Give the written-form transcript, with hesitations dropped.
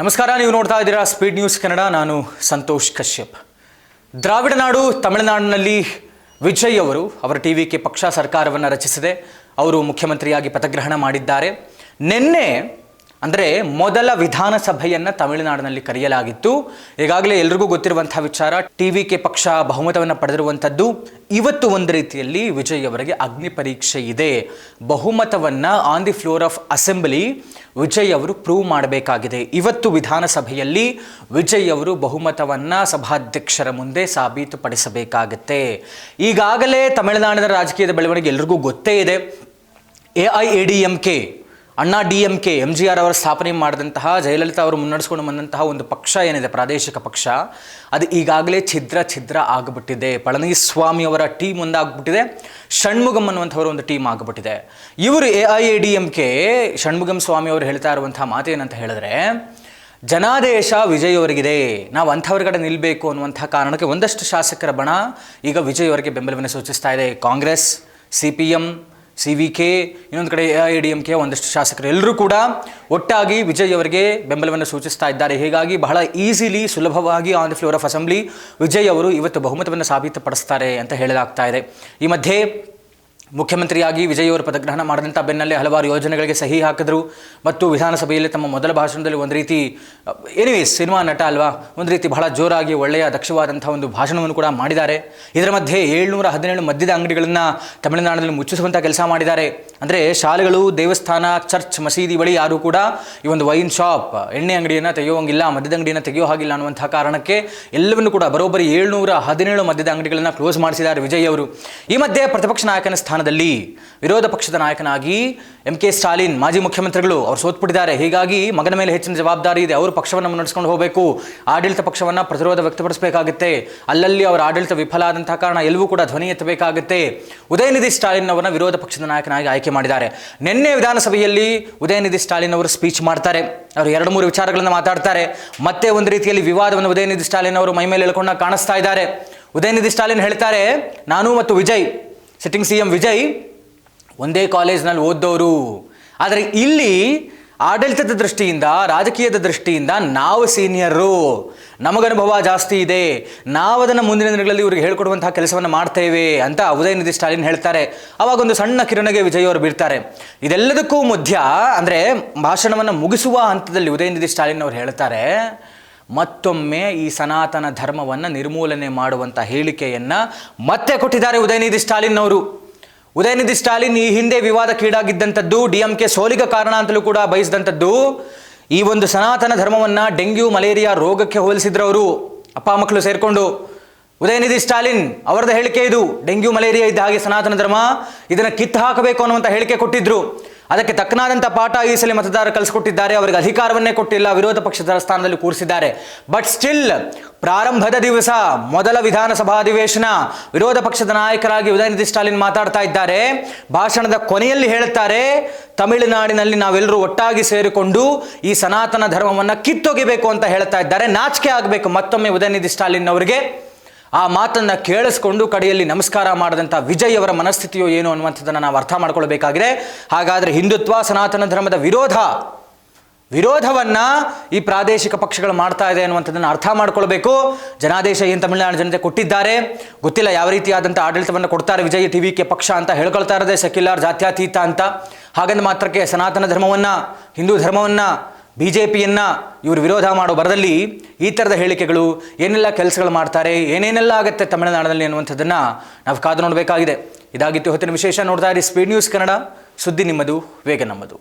ನಮಸ್ಕಾರ, ನೀವು ನೋಡ್ತಾ ಇದ್ದೀರಾ ಸ್ಪೀಡ್ ನ್ಯೂಸ್ ಕನ್ನಡ. ನಾನು ಸಂತೋಷ್ ಕಶ್ಯಪ್. ದ್ರಾವಿಡ ನಾಡು ತಮಿಳುನಾಡಿನಲ್ಲಿ ವಿಜಯ್ ಅವರು ಅವರ ಟಿವಿಕೆ ಪಕ್ಷ ಸರ್ಕಾರವನ್ನು ರಚಿಸಿದೆ. ಅವರು ಮುಖ್ಯಮಂತ್ರಿಯಾಗಿ ಪದಗ್ರಹಣ ಮಾಡಿದ್ದಾರೆ. ನಿನ್ನೆ ಅಂದರೆ ಮೊದಲ ವಿಧಾನಸಭೆಯನ್ನು ತಮಿಳುನಾಡಿನಲ್ಲಿ ಕರೆಯಲಾಗಿತ್ತು. ಈಗಾಗಲೇ ಎಲ್ರಿಗೂ ಗೊತ್ತಿರುವಂಥ ವಿಚಾರ, ಟಿವಿಕೆ ಪಕ್ಷ ಬಹುಮತವನ್ನು ಪಡೆದಿರುವಂಥದ್ದು. ಇವತ್ತು ಒಂದು ರೀತಿಯಲ್ಲಿ ವಿಜಯ್ ಅವರಿಗೆ ಅಗ್ನಿ ಪರೀಕ್ಷೆ ಇದೆ. ಬಹುಮತವನ್ನು on the floor of assembly Vijay ಅವರು ಪ್ರೂವ್ ಮಾಡಬೇಕಾಗಿದೆ. ಇವತ್ತು ವಿಧಾನಸಭೆಯಲ್ಲಿ ವಿಜಯ್ ಅವರು ಬಹುಮತವನ್ನು ಸಭಾಧ್ಯಕ್ಷರ ಮುಂದೆ ಸಾಬೀತುಪಡಿಸಬೇಕಾಗತ್ತೆ. ಈಗಾಗಲೇ ತಮಿಳುನಾಡಿನ ರಾಜಕೀಯದ ಬೆಳವಣಿಗೆ ಎಲ್ರಿಗೂ ಗೊತ್ತೇ ಇದೆ. AIADMK ಅಣ್ಣಾ DMK MGR ಅವರ ಸ್ಥಾಪನೆ ಮಾಡಿದಂತಹ, ಜಯಲಲಿತಾ ಅವರು ಮುನ್ನಡೆಸ್ಕೊಂಡು ಬಂದಂತಹ ಒಂದು ಪಕ್ಷ ಏನಿದೆ, ಪ್ರಾದೇಶಿಕ ಪಕ್ಷ, ಅದು ಈಗಾಗಲೇ ಛಿದ್ರ ಆಗಿಬಿಟ್ಟಿದೆ. ಪಳನಿಸ್ವಾಮಿ ಅವರ ಟೀಮ್ ಒಂದಾಗ್ಬಿಟ್ಟಿದೆ, ಷಣ್ಮುಗಂ ಅನ್ನುವಂಥವರ ಒಂದು ಟೀಮ್ ಆಗಿಬಿಟ್ಟಿದೆ. ಇವರು AIADMK ಷಣ್ಮುಗಂ ಸ್ವಾಮಿ ಅವರು ಹೇಳ್ತಾ ಇರುವಂಥ ಮಾತೇನಂತ ಹೇಳಿದ್ರೆ, ಜನಾದೇಶ ವಿಜಯ್ ಅವರಿಗಿದೆ, ನಾವು ಅಂಥವ್ರ ಕಡೆ ನಿಲ್ಲಬೇಕು ಅನ್ನುವಂಥ ಕಾರಣಕ್ಕೆ ಒಂದಷ್ಟು ಶಾಸಕರ ಬಣ ಈಗ ವಿಜಯ್ ಅವರಿಗೆ ಬೆಂಬಲವನ್ನು ಸೂಚಿಸ್ತಾ ಇದೆ. ಕಾಂಗ್ರೆಸ್, CPM, CVK, ಇನ್ನೊಂದು ಕಡೆ AIADMK ಒಂದಷ್ಟು ಶಾಸಕರು ಎಲ್ಲರೂ ಕೂಡ ಒಟ್ಟಾಗಿ ವಿಜಯ್ ಅವರಿಗೆ ಬೆಂಬಲವನ್ನು ಸೂಚಿಸ್ತಾ ಇದ್ದಾರೆ. ಹೀಗಾಗಿ ಬಹಳ ಈಸಿಲಿ, ಸುಲಭವಾಗಿ on the floor of assembly Vijay ಅವರು ಇವತ್ತು ಬಹುಮತವನ್ನು ಸಾಬೀತುಪಡಿಸ್ತಾರೆ ಅಂತ ಹೇಳಲಾಗ್ತಾ ಇದೆ. ಈ ಮಧ್ಯೆ ಮುಖ್ಯಮಂತ್ರಿಯಾಗಿ ವಿಜಯ್ ಅವರು ಪದಗ್ರಹಣ ಮಾಡಿದಂಥ ಬೆನ್ನಲ್ಲೇ ಹಲವಾರು ಯೋಜನೆಗಳಿಗೆ ಸಹಿ ಹಾಕಿದ್ರು ಮತ್ತು ವಿಧಾನಸಭೆಯಲ್ಲಿ ತಮ್ಮ ಮೊದಲ ಭಾಷಣದಲ್ಲಿ ಒಂದು ರೀತಿ, ಸಿನಿಮಾ ನಟ ಅಲ್ವಾ, ಒಂದು ರೀತಿ ಬಹಳ ಜೋರಾಗಿ ಒಳ್ಳೆಯ ದಕ್ಷವಾದಂಥ ಒಂದು ಭಾಷಣವನ್ನು ಕೂಡ ಮಾಡಿದ್ದಾರೆ. ಇದರ ಮಧ್ಯೆ 717 ಮದ್ಯದ ಅಂಗಡಿಗಳನ್ನು ತಮಿಳುನಾಡಿನಲ್ಲಿ ಮುಚ್ಚಿಸುವಂಥ ಕೆಲಸ ಮಾಡಿದ್ದಾರೆ. ಅಂದರೆ ಶಾಲೆಗಳು, ದೇವಸ್ಥಾನ, ಚರ್ಚ್, ಮಸೀದಿ ಬಳಿ ಯಾರೂ ಕೂಡ ಈ ಒಂದು ವೈನ್ ಶಾಪ್, ಎಣ್ಣೆ ಅಂಗಡಿಯನ್ನು ತೆಗೆಯುವಂಗಿಲ್ಲ, ಮದ್ಯದ ಅಂಗಡಿಯನ್ನು ತೆಗೆಯೋ ಹಾಗಿಲ್ಲ ಅನ್ನುವಂಥ ಕಾರಣಕ್ಕೆ ಎಲ್ಲವನ್ನು ಕೂಡ ಬರೋಬ್ಬರಿ 717 ಮದ್ಯದ ಅಂಗಡಿಗಳನ್ನು ಕ್ಲೋಸ್ ಮಾಡಿಸಿದ್ದಾರೆ ವಿಜಯ್ ಅವರು. ಈ ಮಧ್ಯೆ ಪ್ರತಿಪಕ್ಷ ನಾಯಕನ ಸ್ಥಾನದಲ್ಲಿ ವಿರೋಧ ಪಕ್ಷದ ನಾಯಕನಾಗಿ MK ಸ್ಟಾಲಿನ್, ಮಾಜಿ ಮುಖ್ಯಮಂತ್ರಿಗಳು, ಅವರು ಸೋತ್ಬಿಟ್ಟಿದ್ದಾರೆ. ಹೀಗಾಗಿ ಮಗನ ಮೇಲೆ ಹೆಚ್ಚಿನ ಜವಾಬ್ದಾರಿ ಇದೆ. ಅವರು ಪಕ್ಷವನ್ನು ಮುನ್ನಡೆಸ್ಕೊಂಡು ಹೋಗಬೇಕು, ಆಡಳಿತ ಪಕ್ಷವನ್ನು ಪ್ರತಿರೋಧ ವ್ಯಕ್ತಪಡಿಸಬೇಕಾಗುತ್ತೆ. ಅಲ್ಲಲ್ಲಿ ಅವರ ಆಡಳಿತ ವಿಫಲ ಆದಂತಹ ಕಾರಣ ಎಲ್ಲವೂ ಕೂಡ ಧ್ವನಿ ಎತ್ತಬೇಕಾಗುತ್ತೆ. ಉದಯನಿಧಿ ಸ್ಟಾಲಿನ್ ಅವರನ್ನ ವಿರೋಧ ಪಕ್ಷದ ನಾಯಕನಾಗಿ ಆಯ್ಕೆ ಮಾಡಿದ್ದಾರೆ. ನಿನ್ನೆ ವಿಧಾನಸಭೆಯಲ್ಲಿ ಉದಯನಿಧಿ ಸ್ಟಾಲಿನ್ ಅವರು ಸ್ಪೀಚ್ ಮಾಡ್ತಾರೆ. ಅವರು 2-3 ವಿಚಾರಗಳನ್ನು ಮಾತಾಡ್ತಾರೆ. ಮತ್ತೆ ಒಂದು ರೀತಿಯಲ್ಲಿ ವಿವಾದವನ್ನು ಉದಯನಿಧಿ ಸ್ಟಾಲಿನ್ ಅವರು ಮೈ ಮೇಲೆ ಎಳ್ಕೊಂಡಾಗ ಕಾಣಿಸ್ತಾ ಇದ್ದಾರೆ. ಉದಯನಿಧಿ ಸ್ಟಾಲಿನ್ ಹೇಳ್ತಾರೆ, ನಾನು ಮತ್ತು ವಿಜಯ್, ಸಿಟ್ಟಿಂಗ್ CM ವಿಜಯ್ ಒಂದೇ ಕಾಲೇಜ್ನಲ್ಲಿ ಓದ್ದವರು. ಆದರೆ ಇಲ್ಲಿ ಆಡಳಿತದ ದೃಷ್ಟಿಯಿಂದ, ರಾಜಕೀಯದ ದೃಷ್ಟಿಯಿಂದ ನಾವು ಸೀನಿಯರು, ನಮಗನುಭವ ಜಾಸ್ತಿ ಇದೆ, ನಾವು ಅದನ್ನು ಮುಂದಿನ ದಿನಗಳಲ್ಲಿ ಇವರಿಗೆ ಹೇಳ್ಕೊಡುವಂತಹ ಕೆಲಸವನ್ನು ಮಾಡ್ತೇವೆ ಅಂತ ಉದಯನಿಧಿ ಸ್ಟಾಲಿನ್ ಹೇಳ್ತಾರೆ. ಆವಾಗ ಒಂದು ಸಣ್ಣ ಕಿರಣಗೆ ವಿಜಯ್ ಅವರು ಬೀಳ್ತಾರೆ. ಇದೆಲ್ಲದಕ್ಕೂ ಮಧ್ಯ ಅಂದರೆ ಭಾಷಣವನ್ನು ಮುಗಿಸುವ ಹಂತದಲ್ಲಿ ಉದಯನಿಧಿ ಸ್ಟಾಲಿನ್ ಅವರು ಹೇಳ್ತಾರೆ, ಮತ್ತೊಮ್ಮೆ ಈ ಸನಾತನ ಧರ್ಮವನ್ನು ನಿರ್ಮೂಲನೆ ಮಾಡುವಂಥ ಹೇಳಿಕೆಯನ್ನು ಮತ್ತೆ ಕೊಟ್ಟಿದ್ದಾರೆ ಉದಯನಿಧಿ ಸ್ಟಾಲಿನ್ ಅವರು. ಉದಯನಿಧಿ ಸ್ಟಾಲಿನ್ ಈ ಹಿಂದೆ ವಿವಾದಕ್ಕೀಡಾಗಿದ್ದಂಥದ್ದು, DMK ಸೋಲಿಗೆ ಕಾರಣ ಅಂತಲೂ ಕೂಡ ಬಯಸಿದಂಥದ್ದು, ಈ ಒಂದು ಸನಾತನ ಧರ್ಮವನ್ನು ಡೆಂಗ್ಯೂ ಮಲೇರಿಯಾ ರೋಗಕ್ಕೆ ಹೋಲಿಸಿದ್ರು ಅವರು, ಅಪ್ಪ ಮಕ್ಕಳು ಸೇರಿಕೊಂಡು. ಉದಯನಿಧಿ ಸ್ಟಾಲಿನ್ ಅವರದ ಹೇಳಿಕೆ ಇದು. ಡೆಂಗ್ಯೂ ಮಲೇರಿಯಾ ಇದ್ದ ಹಾಗೆ ಸನಾತನ ಧರ್ಮ, ಇದನ್ನು ಕಿತ್ತು ಹಾಕಬೇಕು ಅನ್ನುವಂಥ ಹೇಳಿಕೆ ಕೊಟ್ಟಿದ್ರು. ಅದಕ್ಕೆ ತಕ್ಕನಾದಂಥ ಪಾಠ ಈ ಸಲ ಮತದಾರರು ಕಲಿಸ್ಕೊಟ್ಟಿದ್ದಾರೆ. ಅವರಿಗೆ ಅಧಿಕಾರವನ್ನೇ ಕೊಟ್ಟಿಲ್ಲ, ವಿರೋಧ ಪಕ್ಷದ ಸ್ಥಾನದಲ್ಲಿ ಕೂರಿಸಿದ್ದಾರೆ. ಬಟ್ ಸ್ಟಿಲ್ ಪ್ರಾರಂಭದ ದಿವಸ, ಮೊದಲ ವಿಧಾನಸಭಾ ಅಧಿವೇಶನ, ವಿರೋಧ ಪಕ್ಷದ ನಾಯಕರಾಗಿ ಉದಯನಿಧಿ ಸ್ಟಾಲಿನ್ ಮಾತಾಡ್ತಾ ಇದ್ದಾರೆ. ಭಾಷಣದ ಕೊನೆಯಲ್ಲಿ ಹೇಳುತ್ತಾರೆ, ತಮಿಳುನಾಡಿನಲ್ಲಿ ನಾವೆಲ್ಲರೂ ಒಟ್ಟಾಗಿ ಸೇರಿಕೊಂಡು ಈ ಸನಾತನ ಧರ್ಮವನ್ನು ಕಿತ್ತೊಗೆಬೇಕು ಅಂತ ಹೇಳ್ತಾ ಇದ್ದಾರೆ. ನಾಚಿಕೆ ಆಗಬೇಕು ಮತ್ತೊಮ್ಮೆ ಉದಯನಿಧಿ ಸ್ಟಾಲಿನ್ ಅವರಿಗೆ. ಆ ಮಾತನ್ನು ಕೇಳಿಸ್ಕೊಂಡು ಕಡೆಯಲ್ಲಿ ನಮಸ್ಕಾರ ಮಾಡಿದಂಥ ವಿಜಯ್ ಅವರ ಮನಸ್ಥಿತಿಯೋ ಏನು ಅನ್ನುವಂಥದ್ದನ್ನು ನಾವು ಅರ್ಥ ಮಾಡ್ಕೊಳ್ಬೇಕಾಗಿದೆ. ಹಾಗಾದರೆ ಹಿಂದುತ್ವ, ಸನಾತನ ಧರ್ಮದ ವಿರೋಧವನ್ನು ಈ ಪ್ರಾದೇಶಿಕ ಪಕ್ಷಗಳು ಮಾಡ್ತಾ ಇದೆ ಅನ್ನುವಂಥದ್ದನ್ನು ಅರ್ಥ ಮಾಡ್ಕೊಳ್ಬೇಕು. ಜನಾದೇಶ ಏನು ತಮಿಳುನಾಡು ಜನತೆ ಕೊಟ್ಟಿದ್ದಾರೆ ಗೊತ್ತಿಲ್ಲ, ಯಾವ ರೀತಿಯಾದಂಥ ಆಡಳಿತವನ್ನು ಕೊಡ್ತಾರೆ ವಿಜಯ್ TVK ಪಕ್ಷ ಅಂತ ಹೇಳ್ಕೊಳ್ತಾ ಇರೋದೇ ಸೆಕ್ಯುಲರ್, ಜಾತ್ಯತೀತ ಅಂತ. ಹಾಗಂದ ಮಾತ್ರಕ್ಕೆ ಸನಾತನ ಧರ್ಮವನ್ನು, ಹಿಂದೂ ಧರ್ಮವನ್ನು, BJPಯನ್ನು ಇವರು ವಿರೋಧ ಮಾಡೋ ಬರದಲ್ಲಿ ಈ ಥರದ ಹೇಳಿಕೆಗಳು, ಏನೆಲ್ಲ ಕೆಲಸಗಳು ಮಾಡ್ತಾರೆ, ಏನೇನೆಲ್ಲ ಆಗುತ್ತೆ ತಮಿಳುನಾಡಿನಲ್ಲಿ ಅನ್ನುವಂಥದ್ದನ್ನು ನಾವು ಕಾದು ನೋಡಬೇಕಾಗಿದೆ. ಇದಾಗಿತ್ತು ಹೊತ್ತಿನ ವಿಶೇಷ. ನೋಡ್ತಾ ಇರಿ ಸ್ಪೀಡ್ ನ್ಯೂಸ್ ಕನ್ನಡ, ಸುದ್ದಿ ನಿಮ್ಮದು, ವೇಗ ನಮ್ಮದು.